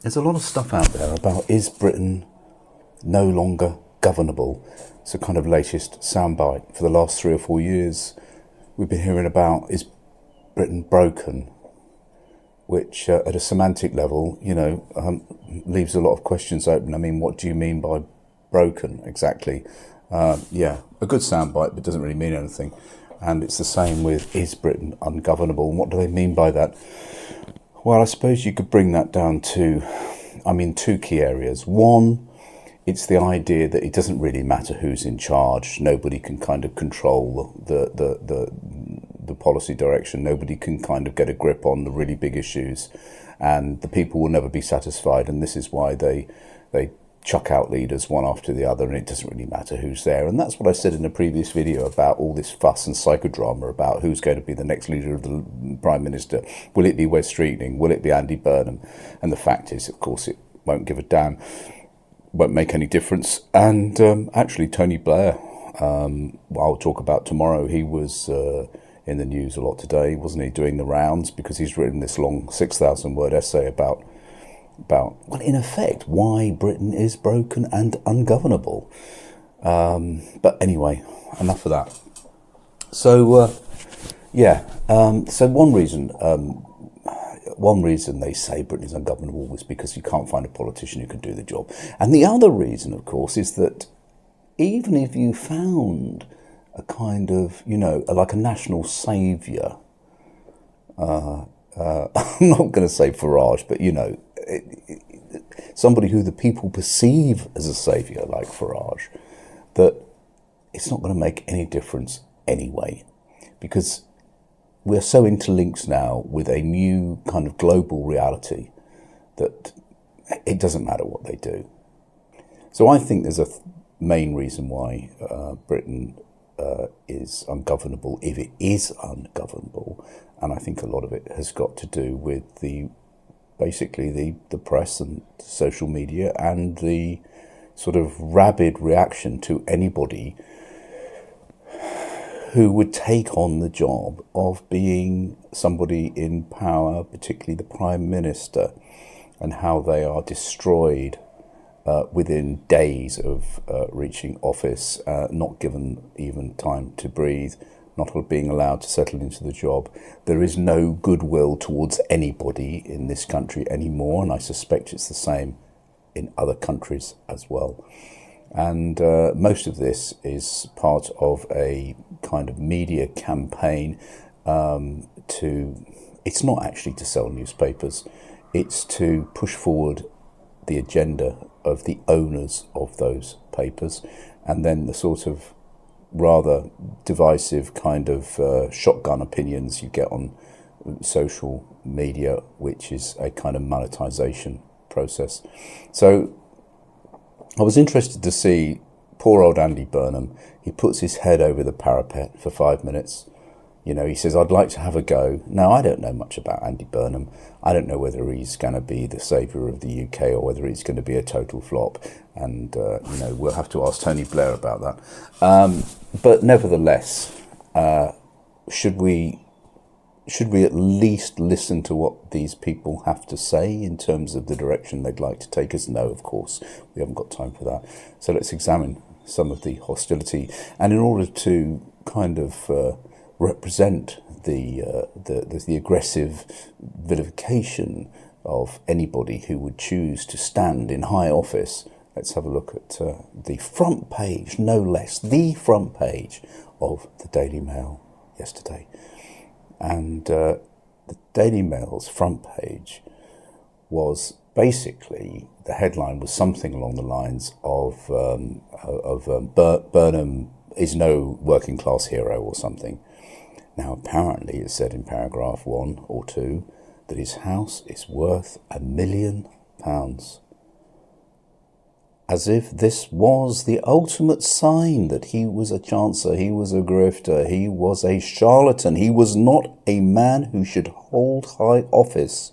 There's a lot of stuff out there about, is Britain no longer governable? It's a kind of latest soundbite. For the last 3 or 4 years, we've been hearing about, is Britain broken? Which, at a semantic level, leaves a lot of questions open. I mean, what do you mean by broken exactly? Yeah, a good soundbite, but doesn't really mean anything. And it's the same with, is Britain ungovernable? And what do they mean by that? Well, I suppose you could bring that down to, two key areas. One, it's the idea that it doesn't really matter who's in charge. Nobody can kind of control the policy direction. Nobody can kind of get a grip on the really big issues, and the people will never be satisfied. And this is why they chuck out leaders one after the other, and it doesn't really matter who's there. And that's what I said in a previous video about all this fuss and psychodrama about who's going to be the next leader of the Prime Minister. Will it be Wes Streeting? Will it be Andy Burnham? And the fact is, of course, it won't give a damn, won't make any difference. And actually, Tony Blair, I'll talk about tomorrow, he was in the news a lot today, wasn't he, doing the rounds, because he's written this long 6,000 word essay about, well, in effect, why Britain is broken and ungovernable. But anyway, enough of that. So, so one reason they say Britain is ungovernable was because you can't find a politician who can do the job. And the other reason, of course, is that even if you found a kind of, like a national saviour, I'm not going to say Farage, but, somebody who the people perceive as a saviour like Farage, that it's not going to make any difference anyway, because we're so interlinked now with a new kind of global reality that it doesn't matter what they do. So I think there's a main reason why Britain is ungovernable, if it is ungovernable, and I think a lot of it has got to do with basically the press and social media and the sort of rabid reaction to anybody who would take on the job of being somebody in power, particularly the Prime Minister, and how they are destroyed within days of reaching office, not given even time to breathe, not being allowed to settle into the job. There is no goodwill towards anybody in this country anymore, and I suspect it's the same in other countries as well. And most of this is part of a kind of media campaign it's not actually to sell newspapers, it's to push forward the agenda of the owners of those papers, and then the sort of rather divisive kind of shotgun opinions you get on social media, which is a kind of monetization process. So I was interested to see poor old Andy Burnham. He puts his head over the parapet for 5 minutes. He says, I'd like to have a go. Now, I don't know much about Andy Burnham. I don't know whether he's going to be the saviour of the UK or whether he's going to be a total flop. And, we'll have to ask Tony Blair about that. But nevertheless, should we at least listen to what these people have to say in terms of the direction they'd like to take us? No, of course, we haven't got time for that. So let's examine some of the hostility. And in order to kind of represent the aggressive vilification of anybody who would choose to stand in high office, let's have a look at the front page, no less, the front page of the Daily Mail yesterday. And the Daily Mail's front page was basically, the headline was something along the lines of Burnham is no working class hero or something. Now, apparently, it said in paragraph 1 or 2 that his house is worth £1 million. As if this was the ultimate sign that he was a chancer, he was a grifter, he was a charlatan, he was not a man who should hold high office.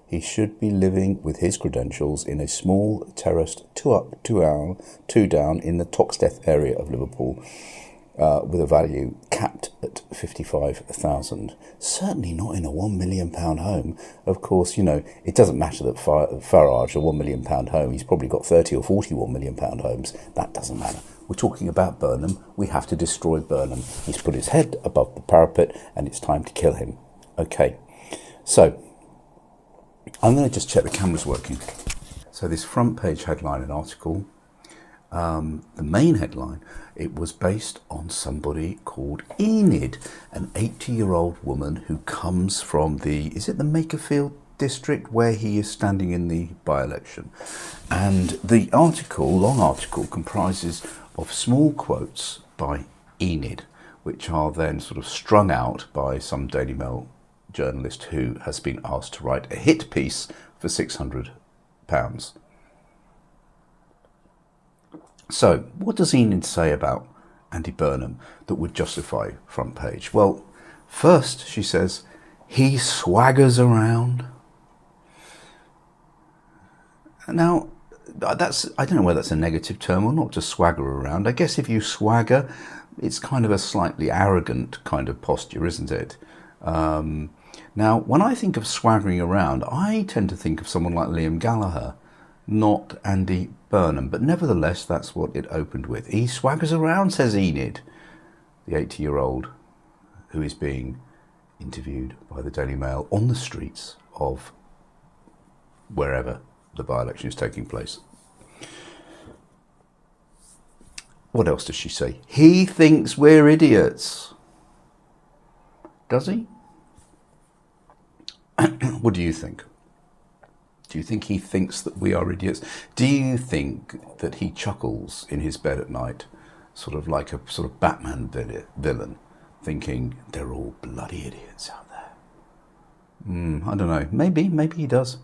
He should be living with his credentials in a small terraced 2 up, 2 down in the Toxteth area of Liverpool. with a value capped at 55,000. Certainly not in a £1 million home. Of course, it doesn't matter that Farage, a £1 million home, he's probably got 30 or 40 £1 million homes. That doesn't matter. We're talking about Burnham. We have to destroy Burnham. He's put his head above the parapet and it's time to kill him. Okay, so I'm going to just check the camera's working. So this front page headline and article, the main headline, it was based on somebody called Enid, an 80-year-old woman who comes from is it the Makerfield district where he is standing in the by-election. And the article, long article, comprises of small quotes by Enid, which are then sort of strung out by some Daily Mail journalist who has been asked to write a hit piece for £600. So, what does Enid say about Andy Burnham that would justify front page? Well, first she says, he swaggers around. Now, I don't know whether that's a negative term or not, to swagger around. I guess if you swagger, it's kind of a slightly arrogant kind of posture, isn't it? Now, when I think of swaggering around, I tend to think of someone like Liam Gallagher, not Andy Burnham, but nevertheless, that's what it opened with. He swaggers around, says Enid, the 80-year-old who is being interviewed by the Daily Mail on the streets of wherever the by-election is taking place. What else does she say? He thinks we're idiots. Does he? What do you think? Do you think he thinks that we are idiots? Do you think that he chuckles in his bed at night, sort of like a sort of Batman villain, thinking they're all bloody idiots out there? I don't know. Maybe he does.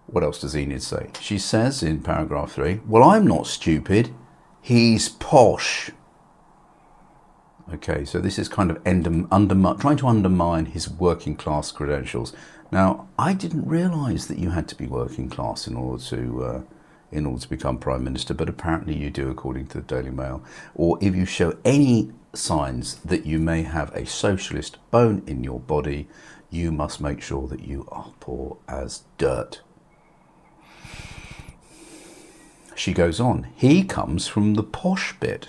What else does Enid say? She says in paragraph 3, well, I'm not stupid. He's posh. Okay, so this is kind of trying to undermine his working class credentials. Now, I didn't realise that you had to be working class in order to become Prime Minister, but apparently you do, according to the Daily Mail. Or if you show any signs that you may have a socialist bone in your body, you must make sure that you are poor as dirt. She goes on, he comes from the posh bit.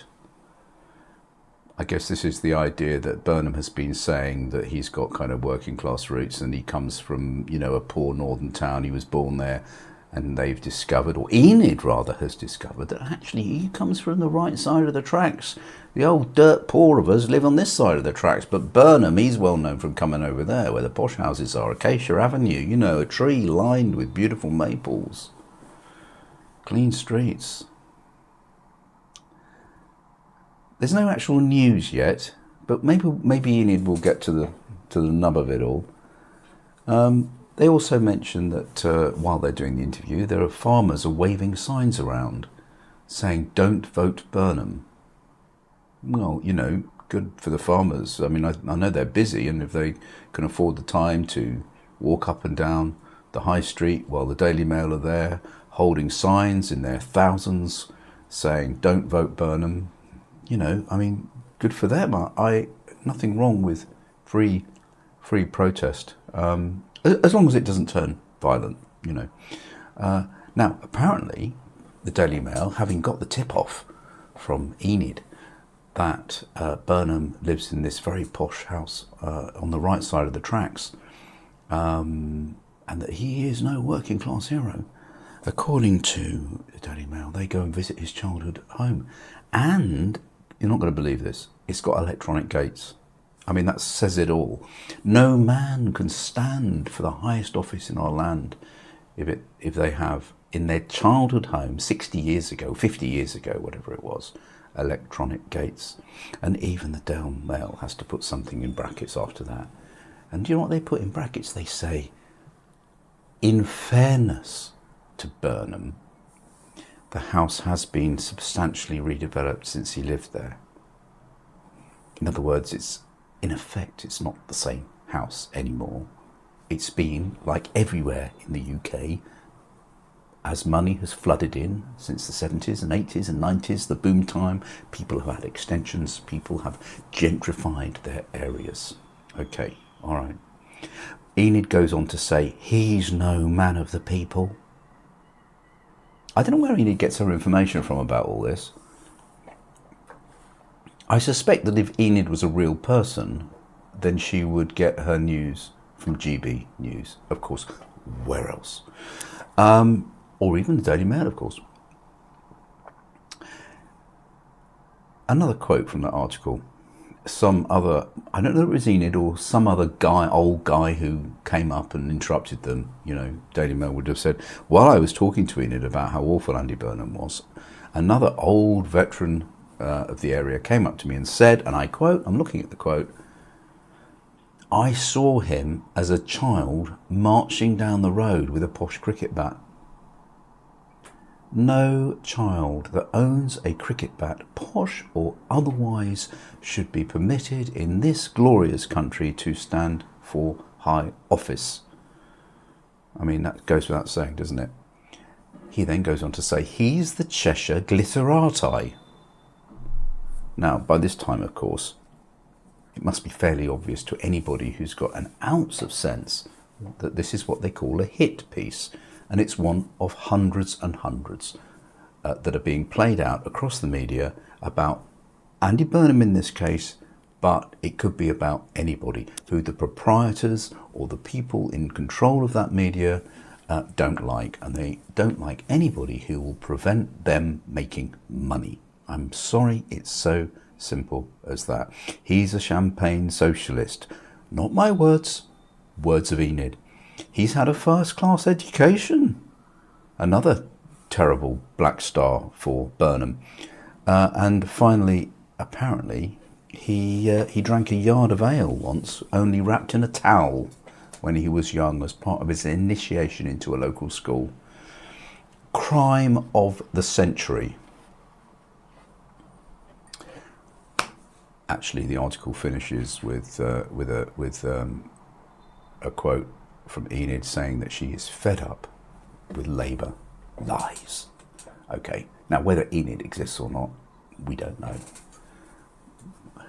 I guess this is the idea that Burnham has been saying, that he's got kind of working class roots and he comes from, a poor northern town. He was born there, and they've discovered, or Enid rather has discovered, that actually he comes from the right side of the tracks. The old dirt poor of us live on this side of the tracks, but Burnham, he's well known from coming over there where the posh houses are, Acacia Avenue, a tree lined with beautiful maples, clean streets. There's no actual news yet, but maybe Enid will get to the nub of it all. They also mention that while they're doing the interview, there are farmers waving signs around saying, don't vote Burnham. Well, good for the farmers. I mean, I know they're busy, and if they can afford the time to walk up and down the high street while the Daily Mail are there, holding signs in their thousands saying, don't vote Burnham, good for them. Nothing wrong with free protest, as long as it doesn't turn violent, Now, apparently, the Daily Mail, having got the tip-off from Enid that Burnham lives in this very posh house on the right side of the tracks, and that he is no working-class hero, according to the Daily Mail, they go and visit his childhood home. And you're not going to believe this, it's got electronic gates. I mean, that says it all. No man can stand for the highest office in our land if they have, in their childhood home 60 years ago, 50 years ago, whatever it was, electronic gates. And even the Daily Mail has to put something in brackets after that. And do you know what they put in brackets? They say, in fairness to Burnham, the house has been substantially redeveloped since he lived there. In other words, in effect, it's not the same house anymore. It's been, like everywhere in the UK, as money has flooded in since the 70s and 80s and 90s, the boom time, people have had extensions, people have gentrified their areas. Okay, all right. Enid goes on to say, he's no man of the people. I don't know where Enid gets her information from about all this. I suspect that if Enid was a real person, then she would get her news from GB News, of course. Where else? Or even the Daily Mail, of course. Another quote from that article. Some other, I don't know if it was Enid or some other guy, old guy who came up and interrupted them. You know, Daily Mail would have said, while I was talking to Enid about how awful Andy Burnham was, another old veteran of the area came up to me and said, and I quote, I'm looking at the quote, I saw him as a child marching down the road with a posh cricket bat. No child that owns a cricket bat, posh or otherwise, should be permitted in this glorious country to stand for high office. I mean, that goes without saying, doesn't it? He then goes on to say, he's the Cheshire Glitterati. Now, by this time, of course, it must be fairly obvious to anybody who's got an ounce of sense that this is what they call a hit piece. And it's one of hundreds and hundreds that are being played out across the media about Andy Burnham in this case, but it could be about anybody who the proprietors or the people in control of that media don't like. And they don't like anybody who will prevent them making money. I'm sorry, it's so simple as that. He's a champagne socialist. Not my words, words of Enid. He's had a first-class education. Another terrible black star for Burnham. And finally, apparently, he drank a yard of ale once, only wrapped in a towel when he was young as part of his initiation into a local school. Crime of the century. Actually, the article finishes with a quote from Enid saying that she is fed up with Labour lies. Okay, now whether Enid exists or not, we don't know.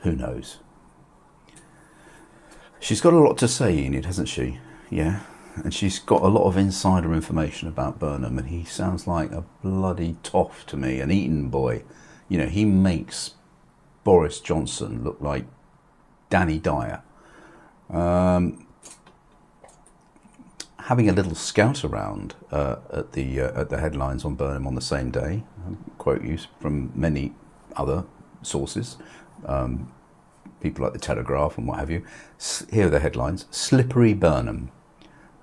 Who knows? She's got a lot to say, Enid, hasn't she? Yeah, and she's got a lot of insider information about Burnham, and he sounds like a bloody toff to me, an Eton boy. You know, he makes Boris Johnson look like Danny Dyer. Having a little scout around at the headlines on Burnham on the same day, quote you from many other sources, people like the Telegraph and what have you. Here are the headlines: Slippery Burnham.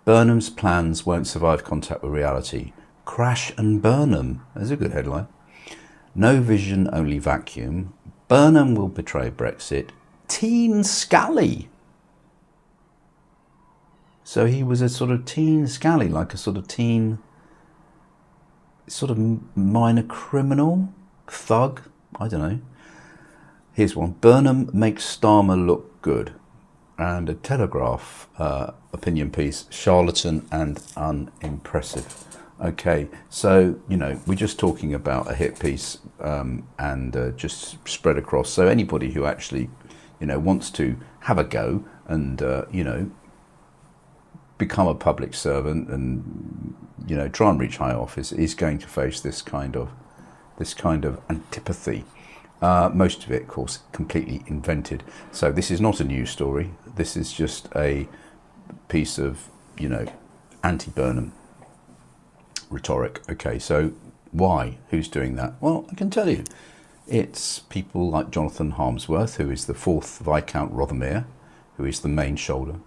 Burnham's plans won't survive contact with reality. Crash and Burnham. There's a good headline. No vision, only vacuum. Burnham will betray Brexit. Teen Scally. So he was a sort of teen scally, like a sort of teen, sort of minor criminal, thug, I don't know. Here's one. Burnham makes Starmer look good. And a Telegraph opinion piece, charlatan and unimpressive. Okay, so, you know, we're just talking about a hit piece and just spread across. So anybody who actually, you know, wants to have a go and, you know, become a public servant and, you know, try and reach high office is going to face this kind of antipathy. Most of it, of course, completely invented. So this is not a news story. This is just a piece of, you know, anti-Burnham rhetoric. Okay, so why? Who's doing that? Well, I can tell you. It's people like Jonathan Harmsworth, who is the 4th Viscount Rothermere, who is the main shareholder,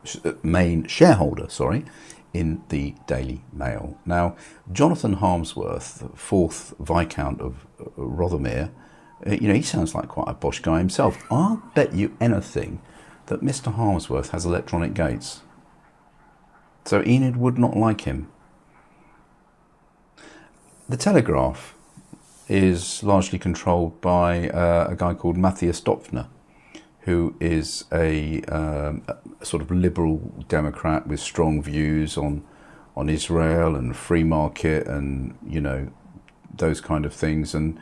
in the Daily Mail. Now, Jonathan Harmsworth, 4th Viscount of Rothermere, you know, he sounds like quite a posh guy himself. I'll bet you anything that Mr. Harmsworth has electronic gates. So Enid would not like him. The Telegraph is largely controlled by a guy called Matthias Dopfner, who is a sort of liberal Democrat with strong views on on Israel and free market and, those kind of things. And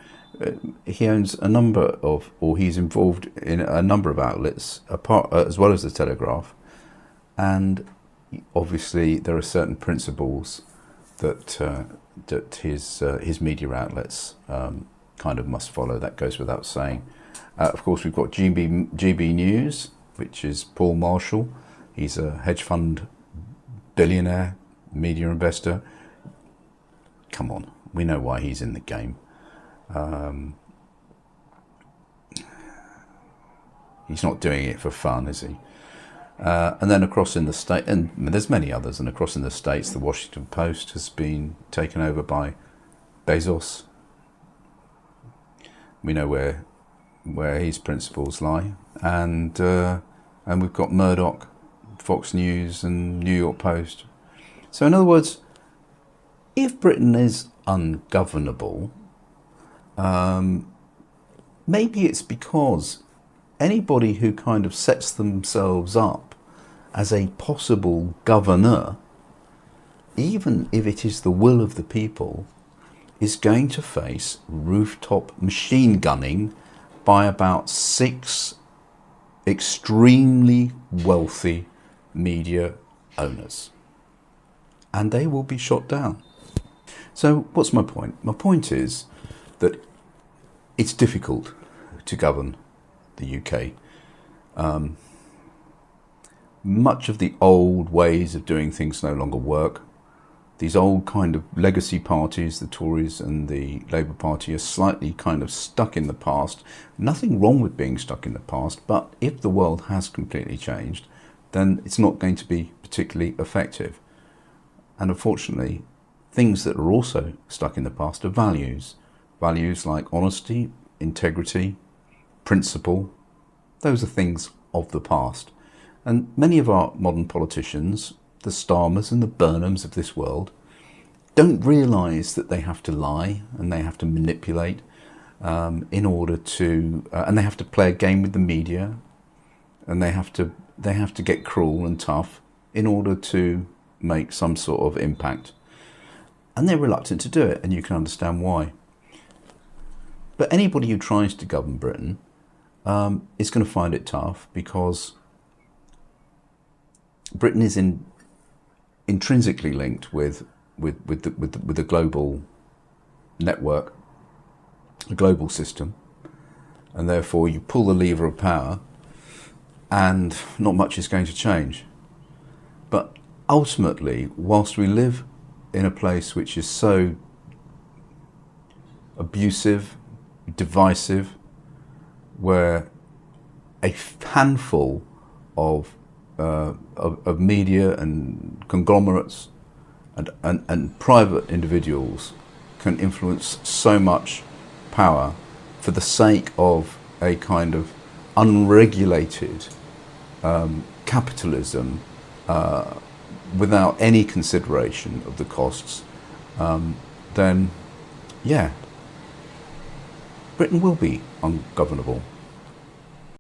he owns a number of, or he's involved in a number of outlets, apart as well as the Telegraph. And obviously there are certain principles that his media outlets kind of must follow. That goes without saying. Of course, we've got GB News, which is Paul Marshall. He's a hedge fund billionaire, media investor. Come on, we know why he's in the game. He's not doing it for fun, is he? And then across in the state, and there's many others, and across in the States, the Washington Post has been taken over by Bezos. We know where his principles lie, and we've got Murdoch, Fox News, and New York Post. So in other words, if Britain is ungovernable, maybe it's because anybody who kind of sets themselves up as a possible governor, even if it is the will of the people, is going to face rooftop machine gunning by about 6 extremely wealthy media owners. And they will be shot down. So what's my point? My point is that it's difficult to govern the UK. Much of the old ways of doing things no longer work. These old kind of legacy parties, the Tories and the Labour Party, are slightly kind of stuck in the past. Nothing wrong with being stuck in the past, but if the world has completely changed, then it's not going to be particularly effective. And unfortunately, things that are also stuck in the past are values. Values like honesty, integrity, principle. Those are things of the past. And many of our modern politicians, the Starmers and the Burnhams of this world, don't realise that they have to lie and they have to manipulate in order to, and they have to play a game with the media, and they have to get cruel and tough in order to make some sort of impact. And they're reluctant to do it, and you can understand why. But anybody who tries to govern Britain is going to find it tough, because Britain is intrinsically linked with the global network, the global system, and therefore you pull the lever of power and not much is going to change. But ultimately, whilst we live in a place which is so abusive, divisive, where a handful of media and conglomerates and private individuals can influence so much power for the sake of a kind of unregulated capitalism without any consideration of the costs, then yeah, Britain will be ungovernable.